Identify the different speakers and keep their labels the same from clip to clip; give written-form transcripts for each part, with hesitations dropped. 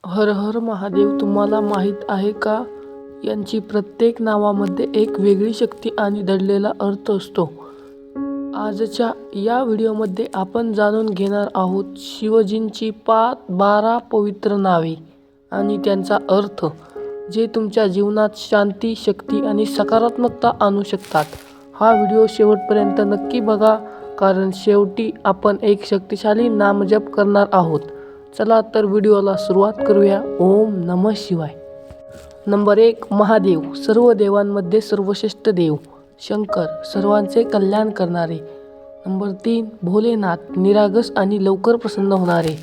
Speaker 1: हर हर महादेव. तुम्हाला माहीत आहे का, यांची प्रत्येक नावामध्ये एक वेगळी शक्ती आणि दडलेला अर्थ असतो. आजच्या या व्हिडिओमध्ये आपण जाणून घेणार आहोत शिवजींची 12 पवित्र नावे आणि त्यांचा अर्थ, जे तुमच्या जीवनात शांती, शक्ती आणि सकारात्मकता आणू शकतात. हा व्हिडिओ शेवटपर्यंत नक्की बघा, कारण शेवटी आपण एक शक्तिशाली नामजप करणार आहोत. चला तर व्हिडिओला सुरुवात करूया. ओम नमः शिवाय. नंबर 1, महादेव. सर्व देवांमध्ये सर्वश्रेष्ठ देव. शंकर, सर्वांचे कल्याण करणारे. नंबर 3, भोलेनाथ, निरागस आणि लवकर प्रसन्न होणारे.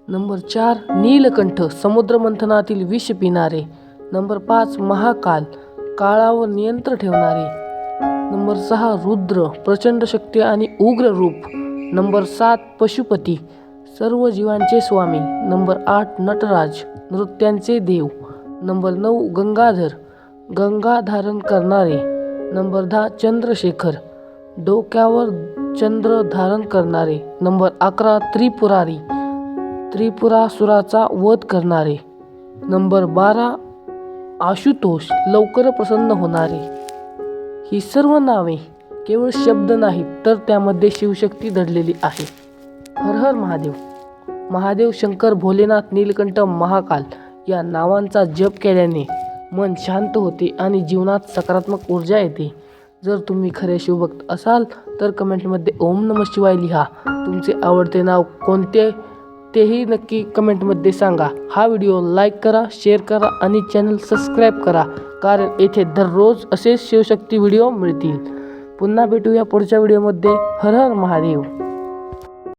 Speaker 1: नंबर 4, नीलकंठ, समुद्रमंथनातील विष पिणारे. नंबर 5, महाकाल, काळावर नियंत्रण ठेवणारे. नंबर 6, रुद्र, प्रचंड शक्ती आणि उग्र रूप. नंबर 7, पशुपती, सर्व जीवांचे स्वामी. नंबर 8, नटराज, नृत्यांचे देव. नंबर 9, गंगाधर, गंगा धारण करणारे. नंबर 10, चंद्रशेखर, डोक्यावर चंद्र धारण करणारे. नंबर 11, त्रिपुरारी, त्रिपुरासुराचा वध करणारे. नंबर 12, आशुतोष, लवकर प्रसन्न होणारे. ही सर्व नावे केवळ शब्द नाहीत, तर त्यामध्ये शिवशक्ती दडलेली आहे. हर हर महादेव. महादेव, शंकर, भोलेनाथ, नीलकंठ, महाकाल या नावांचा जप केल्याने मन शांत होते आणि जीवनात सकारात्मक ऊर्जा येते. जर तुम्ही खरे शिवभक्त असाल तर कमेंटमध्ये ओम नमः शिवाय लिहा. तुमचे आवडते नाव कोणते तेही नक्की कमेंटमध्ये सांगा. हा व्हिडिओ लाईक करा, शेअर करा आणि चॅनल सबस्क्राईब करा, कारण येथे दररोज असेच शिवशक्ती व्हिडिओ मिळतील. पुन्हा भेटूया पुढच्या व्हिडिओमध्ये. हर हर महादेव.